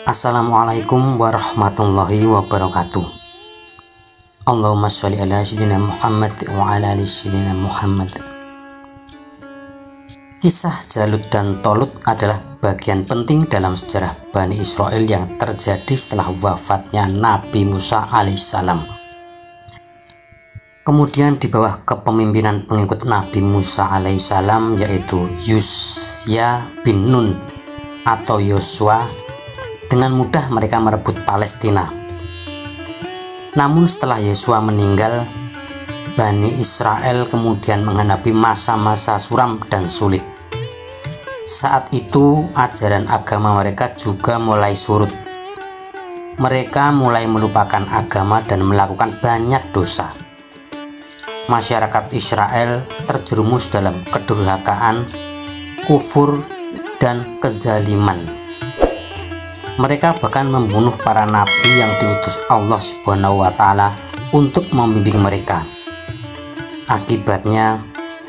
Assalamualaikum warahmatullahi wabarakatuh. Allahumma sholli ala sayyidina Muhammad wa ala ali sayyidina Muhammad. Kisah Jalut dan Tolut adalah bagian penting dalam sejarah Bani Israel yang terjadi setelah wafatnya Nabi Musa alaihissalam. Kemudian di bawah kepemimpinan pengikut Nabi Musa alaihissalam, yaitu Yusya bin Nun atau Yosua, dengan mudah mereka merebut Palestina. Namun setelah Yosua meninggal, Bani Israel kemudian menghadapi masa-masa suram dan sulit. Saat itu ajaran agama mereka juga mulai surut. Mereka mulai melupakan agama dan melakukan banyak dosa. Masyarakat Israel terjerumus dalam kedurhakaan, kufur, dan kezaliman. Mereka bahkan membunuh para nabi yang diutus Allah Subhanahu wa Ta'ala untuk membimbing mereka. Akibatnya,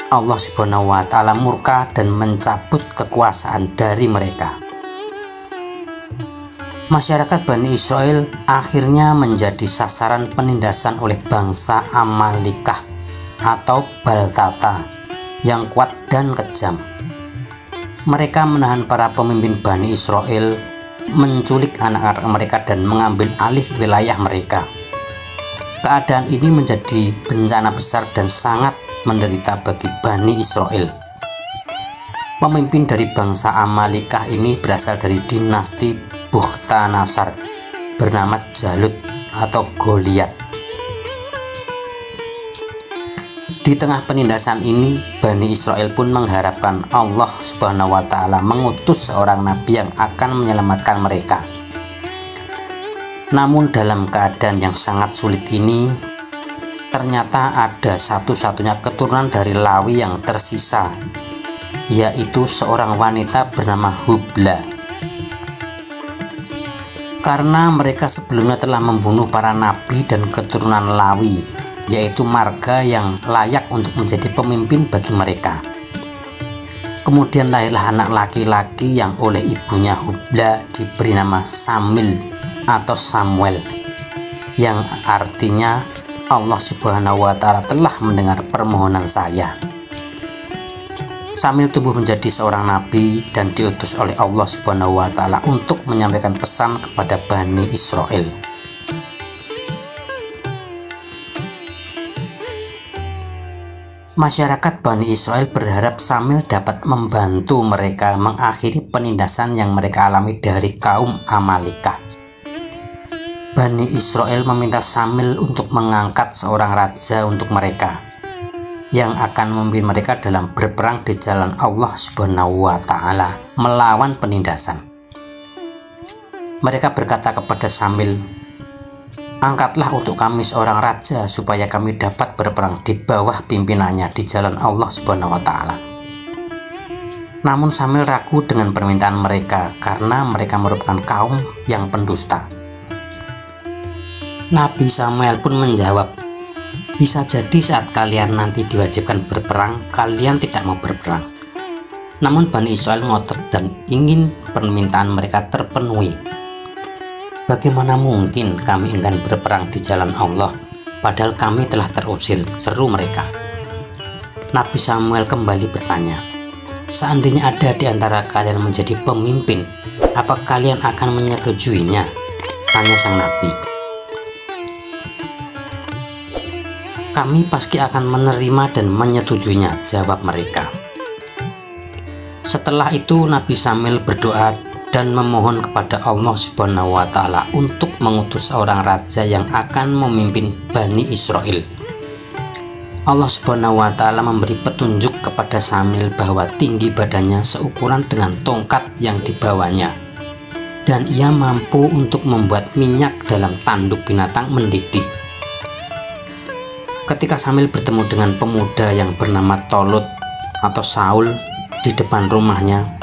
Allah Subhanahu wa Ta'ala murka dan mencabut kekuasaan dari mereka. Masyarakat Bani Israel akhirnya menjadi sasaran penindasan oleh bangsa Amalikah atau Baltata yang kuat dan kejam. Mereka menahan para pemimpin Bani Israel, menculik anak-anak mereka dan mengambil alih wilayah mereka. Keadaan ini menjadi bencana besar dan sangat menderita bagi Bani Israel. Pemimpin dari bangsa Amalikah ini berasal dari dinasti Bukhtanasar bernama Jalut atau Goliat. Di tengah penindasan ini, Bani Israel pun mengharapkan Allah Subhanahu wa Ta'ala mengutus seorang nabi yang akan menyelamatkan mereka. Namun dalam keadaan yang sangat sulit ini, ternyata ada satu-satunya keturunan dari Lawi yang tersisa, yaitu seorang wanita bernama Hubla. Karena mereka sebelumnya telah membunuh para nabi dan keturunan Lawi, yaitu marga yang layak untuk menjadi pemimpin bagi mereka. Kemudian lahirlah anak laki-laki yang oleh ibunya Hubla diberi nama Samil atau Samuel, yang artinya Allah Subhanahu wa Ta'ala telah mendengar permohonan saya. Samil tumbuh menjadi seorang nabi dan diutus oleh Allah Subhanahu wa Ta'ala untuk menyampaikan pesan kepada Bani Israel. Masyarakat Bani Israel berharap Samil dapat membantu mereka mengakhiri penindasan yang mereka alami dari kaum Amalikah. Bani Israel meminta Samil untuk mengangkat seorang raja untuk mereka, yang akan memimpin mereka dalam berperang di jalan Allah Subhanahu wa Ta'ala melawan penindasan. Mereka berkata kepada Samil, "Angkatlah untuk kami seorang raja supaya kami dapat berperang di bawah pimpinannya di jalan Allah Subhanahu wa Ta'ala." Namun Samil ragu dengan permintaan mereka karena mereka merupakan kaum yang pendusta. Nabi Samuel pun menjawab, "Bisa jadi saat kalian nanti diwajibkan berperang, kalian tidak mau berperang." Namun Bani Israel ngotot dan ingin permintaan mereka terpenuhi. "Bagaimana mungkin kami enggan berperang di jalan Allah, padahal kami telah terusir," seru mereka. Nabi Samuel kembali bertanya, "Seandainya ada di antara kalian menjadi pemimpin, apa kalian akan menyetujuinya?" tanya sang nabi. "Kami pasti akan menerima dan menyetujuinya," jawab mereka. Setelah itu Nabi Samuel berdoa dan memohon kepada Allah Subhanahu wa Ta'ala untuk mengutus seorang raja yang akan memimpin Bani Israel. Allah Subhanahu wa Ta'ala memberi petunjuk kepada Samil bahwa tinggi badannya seukuran dengan tongkat yang dibawanya, dan ia mampu untuk membuat minyak dalam tanduk binatang mendidih. Ketika Samil bertemu dengan pemuda yang bernama Tolut atau Saul di depan rumahnya,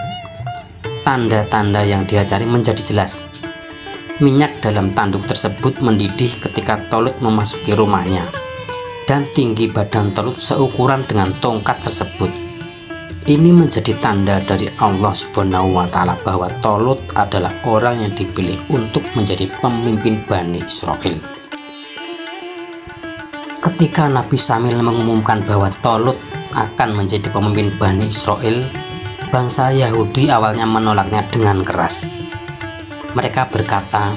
tanda-tanda yang dia cari menjadi jelas. Minyak dalam tanduk tersebut mendidih ketika Tolut memasuki rumahnya, dan tinggi badan Tolut seukuran dengan tongkat tersebut. Ini menjadi tanda dari Allah Subhanahu wa Ta'ala bahwa Tolut adalah orang yang dipilih untuk menjadi pemimpin Bani Israel. Ketika Nabi Samil mengumumkan bahwa Tolut akan menjadi pemimpin Bani Israel, bangsa Yahudi awalnya menolaknya dengan keras. Mereka berkata,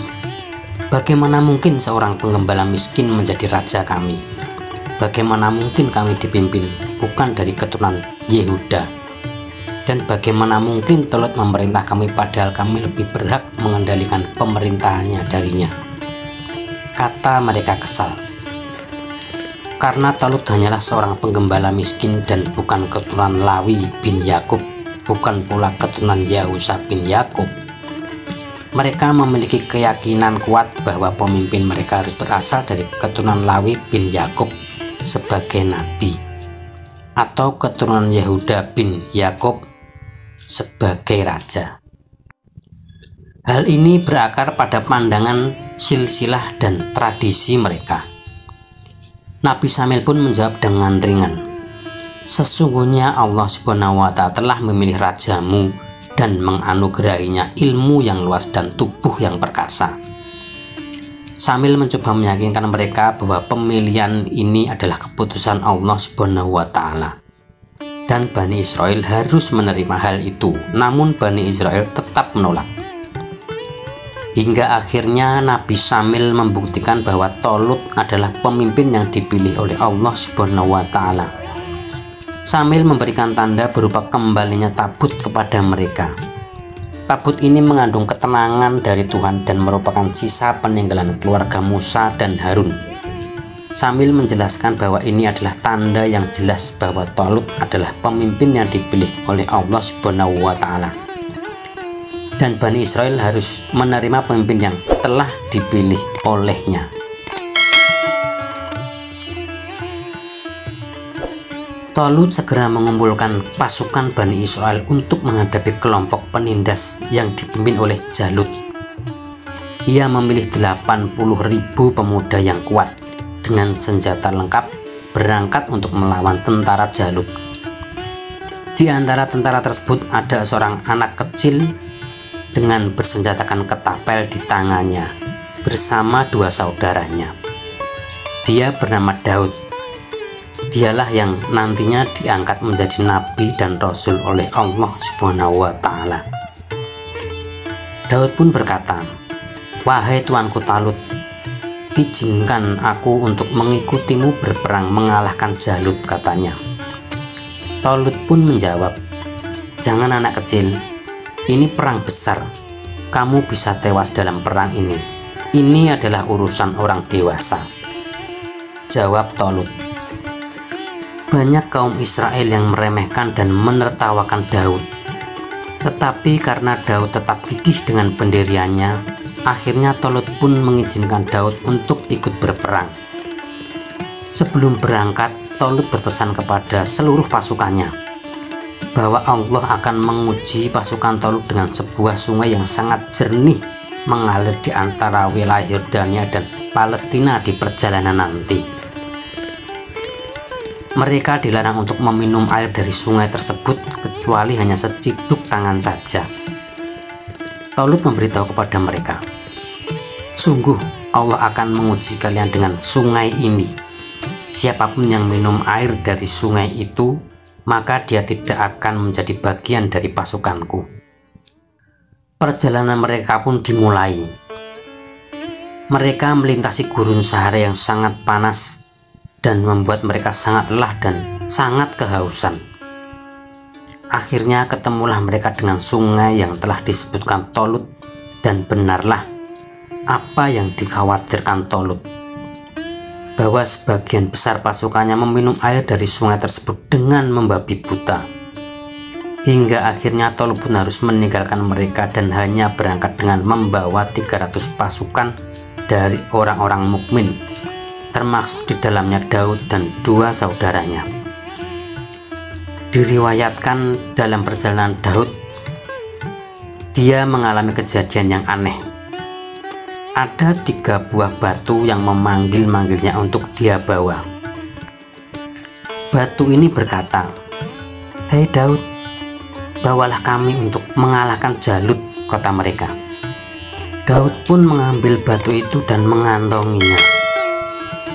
"Bagaimana mungkin seorang penggembala miskin menjadi raja kami? Bagaimana mungkin kami dipimpin bukan dari keturunan Yehuda? Dan bagaimana mungkin Tolut memerintah kami padahal kami lebih berhak mengendalikan pemerintahannya darinya?" Kata mereka kesal. Karena Tolut hanyalah seorang penggembala miskin dan bukan keturunan Lawi bin Yakub, bukan pula keturunan Yahusa bin Yakub. Mereka memiliki keyakinan kuat bahwa pemimpin mereka harus berasal dari keturunan Lawi bin Yakub sebagai nabi, atau keturunan Yehuda bin Yakub sebagai raja. Hal ini berakar pada pandangan silsilah dan tradisi mereka. Nabi Samil pun menjawab dengan ringan, "Sesungguhnya Allah Subhanahu wa Ta'ala telah memilih rajamu dan menganugerahinya ilmu yang luas dan tubuh yang perkasa." Sambil mencoba meyakinkan mereka bahwa pemilihan ini adalah keputusan Allah Subhanahu wa Ta'ala dan Bani Israel harus menerima hal itu. Namun Bani Israel tetap menolak. Hingga akhirnya Nabi Samil membuktikan bahwa Tolut adalah pemimpin yang dipilih oleh Allah Subhanahu wa Ta'ala. Samil memberikan tanda berupa kembalinya tabut kepada mereka. Tabut ini mengandung ketenangan dari Tuhan dan merupakan sisa peninggalan keluarga Musa dan Harun. Sambil menjelaskan bahwa ini adalah tanda yang jelas bahwa Tolut adalah pemimpin yang dipilih oleh Allah Subhanahu wa Ta'ala. Dan Bani Israel harus menerima pemimpin yang telah dipilih olehnya. Tolut segera mengumpulkan pasukan Bani Israel untuk menghadapi kelompok penindas yang dipimpin oleh Jalut. Ia memilih 80.000 pemuda yang kuat dengan senjata lengkap berangkat untuk melawan tentara Jalut. Di antara tentara tersebut ada seorang anak kecil dengan bersenjatakan ketapel di tangannya bersama dua saudaranya. Dia bernama Daud. Dialah yang nantinya diangkat menjadi nabi dan rasul oleh Allah Subhanahu wa Ta'ala. Daud pun berkata, "Wahai tuanku Talut, izinkan aku untuk mengikutimu berperang mengalahkan Jalut," katanya. Tolut pun menjawab, "Jangan anak kecil, ini perang besar. Kamu bisa tewas dalam perang ini. Ini adalah urusan orang dewasa." Jawab Tolut, "Banyak kaum Israel yang meremehkan dan menertawakan Daud. Tetapi karena Daud tetap gigih dengan pendiriannya, akhirnya Tolut pun mengizinkan Daud untuk ikut berperang. Sebelum berangkat, Tolut berpesan kepada seluruh pasukannya bahwa Allah akan menguji pasukan Tolut dengan sebuah sungai yang sangat jernih mengalir di antara wilayah Yordania dan Palestina di perjalanan nanti. Mereka dilarang untuk meminum air dari sungai tersebut kecuali hanya seciduk tangan saja. Tolut memberitahu kepada mereka, "Sungguh Allah akan menguji kalian dengan sungai ini. Siapapun yang minum air dari sungai itu, maka dia tidak akan menjadi bagian dari pasukanku." Perjalanan mereka pun dimulai. Mereka melintasi gurun Sahara yang sangat panas dan membuat mereka sangat lelah dan sangat kehausan. Akhirnya ketemulah mereka dengan sungai yang telah disebutkan Tolut, dan benarlah apa yang dikhawatirkan Tolut, bahwa sebagian besar pasukannya meminum air dari sungai tersebut dengan membabi buta. Hingga akhirnya Tolut pun harus meninggalkan mereka dan hanya berangkat dengan membawa 300 pasukan dari orang-orang mukmin, termasuk di dalamnya Daud dan dua saudaranya. Diriwayatkan dalam perjalanan Daud, dia mengalami kejadian yang aneh. Ada 3 buah batu yang memanggil-manggilnya untuk dia bawa. Batu ini berkata, "Hei Daud, bawalah kami untuk mengalahkan Jalut, kata mereka. Daud pun mengambil batu itu dan mengantonginya.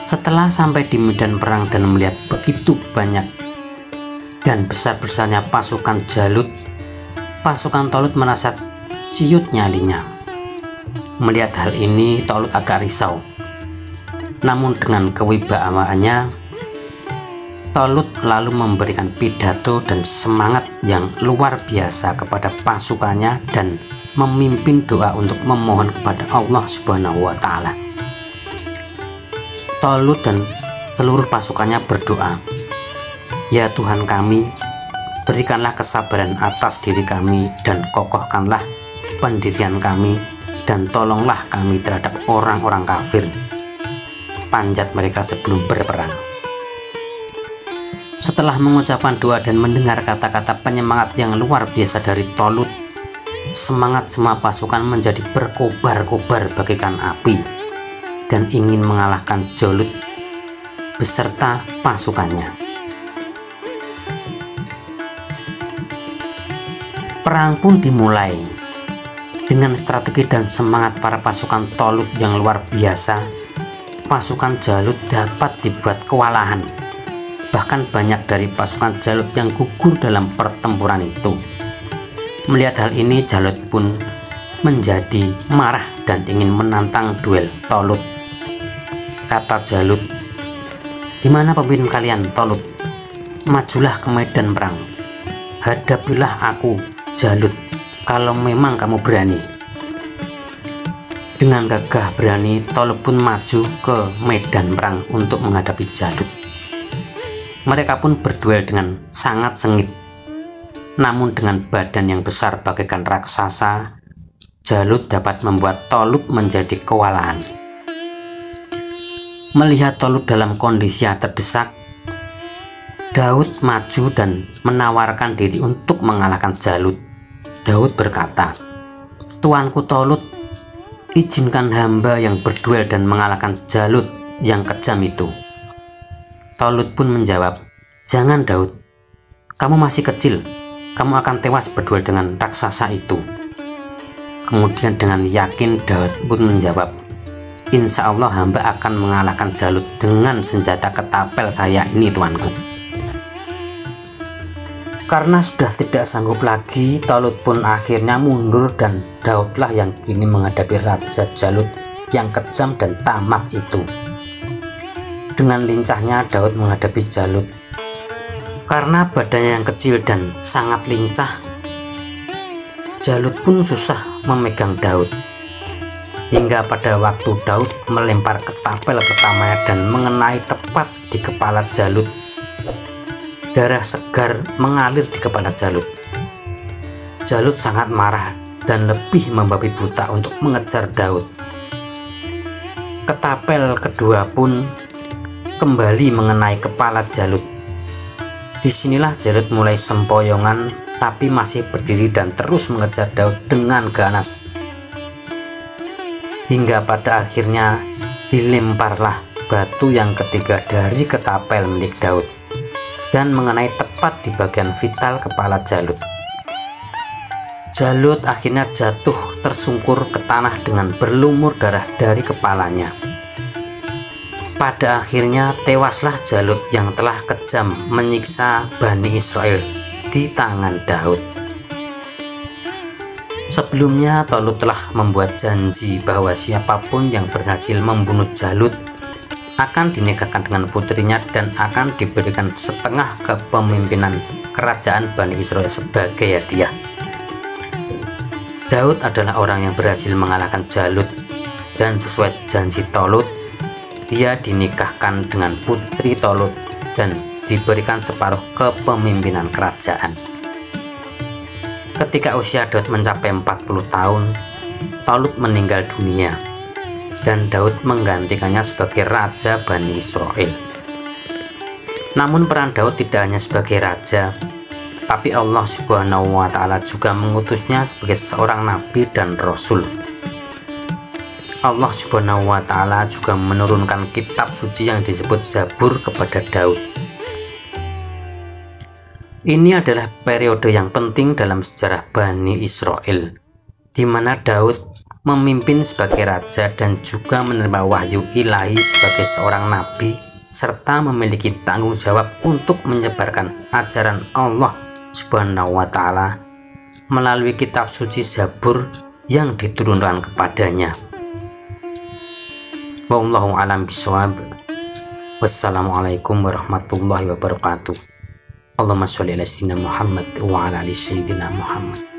Setelah sampai di medan perang dan melihat begitu banyak dan besar-besarnya pasukan Jalut, pasukan Tolut merasa ciut nyalinya. Melihat hal ini, Tolut agak risau. Namun dengan kewibawaannya, Tolut lalu memberikan pidato dan semangat yang luar biasa kepada pasukannya dan memimpin doa untuk memohon kepada Allah Subhanahu wa Ta'ala. Tolut dan seluruh pasukannya berdoa, "Ya Tuhan kami, berikanlah kesabaran atas diri kami dan kokohkanlah pendirian kami dan tolonglah kami terhadap orang-orang kafir. Panjat mereka sebelum berperang." Setelah mengucapkan doa dan mendengar kata-kata penyemangat yang luar biasa dari Tolut, semangat semua pasukan menjadi berkobar-kobar bagaikan api dan ingin mengalahkan Jalut beserta pasukannya. Perang pun dimulai. Dengan strategi dan semangat para pasukan Tolut yang luar biasa, pasukan Jalut dapat dibuat kewalahan. Bahkan banyak dari pasukan Jalut yang gugur dalam pertempuran itu. Melihat hal ini, Jalut pun menjadi marah dan ingin menantang duel Tolut. Kata Jalut, "Di mana pemimpin kalian, Tolut? Majulah ke medan perang. Hadapilah aku, Jalut, kalau memang kamu berani." Dengan gagah berani, Tolut pun maju ke medan perang untuk menghadapi Jalut. Mereka pun berduel dengan sangat sengit. Namun dengan badan yang besar bagaikan raksasa, Jalut dapat membuat Tolut menjadi kewalahan. Melihat Tolut dalam kondisi yang terdesak, Daud maju dan menawarkan diri untuk mengalahkan Jalut. Daud berkata, "Tuanku Tolut, izinkan hamba yang berduel dan mengalahkan Jalut yang kejam itu." Tolut pun menjawab, "Jangan Daud, kamu masih kecil, kamu akan tewas berduel dengan raksasa itu." Kemudian dengan yakin Daud pun menjawab, "Insya Allah hamba akan mengalahkan Jalut dengan senjata ketapel saya ini, tuanku." Karena sudah tidak sanggup lagi, Tolut pun akhirnya mundur dan Daudlah yang kini menghadapi Raja Jalut yang kejam dan tamak itu. Dengan lincahnya Daud menghadapi Jalut. Karena badannya yang kecil dan sangat lincah, Jalut pun susah memegang Daud. Hingga pada waktu Daud melempar ketapel pertamanya dan mengenai tepat di kepala Jalut, darah segar mengalir di kepala Jalut. Jalut sangat marah dan lebih membabi buta untuk mengejar Daud. Ketapel kedua pun kembali mengenai kepala Jalut. Disinilah Jalut mulai sempoyongan, tapi masih berdiri dan terus mengejar Daud dengan ganas. Hingga pada akhirnya dilemparlah batu yang ketiga dari ketapel milik Daud dan mengenai tepat di bagian vital kepala Jalut. Jalut akhirnya jatuh tersungkur ke tanah dengan berlumur darah dari kepalanya. Pada akhirnya tewaslah Jalut yang telah kejam menyiksa Bani Israel di tangan Daud. Sebelumnya Tolut telah membuat janji bahwa siapapun yang berhasil membunuh Jalut akan dinikahkan dengan putrinya dan akan diberikan setengah kepemimpinan kerajaan Bani Israel sebagai hadiah. Daud adalah orang yang berhasil mengalahkan Jalut, dan sesuai janji Tolut, dia dinikahkan dengan putri Tolut dan diberikan separuh kepemimpinan kerajaan. Ketika usia Daud mencapai 40 tahun, Tolut meninggal dunia dan Daud menggantikannya sebagai raja Bani Israel. Namun peran Daud tidak hanya sebagai raja, tapi Allah Subhanahu wa Ta'ala juga mengutusnya sebagai seorang nabi dan rasul. Allah Subhanahu wa Ta'ala juga menurunkan kitab suci yang disebut Zabur kepada Daud. Ini adalah periode yang penting dalam sejarah Bani Israel, di mana Daud memimpin sebagai raja dan juga menerima wahyu ilahi sebagai seorang nabi, serta memiliki tanggung jawab untuk menyebarkan ajaran Allah Subhanahu wa Ta'ala melalui kitab suci Zabur yang diturunkan kepadanya. Wallahu a'lam bishawab. Wassalamualaikum warahmatullahi wabarakatuh. Allahumma sholli ala sayyidina Muhammad wa ala ali sayyidina Muhammad.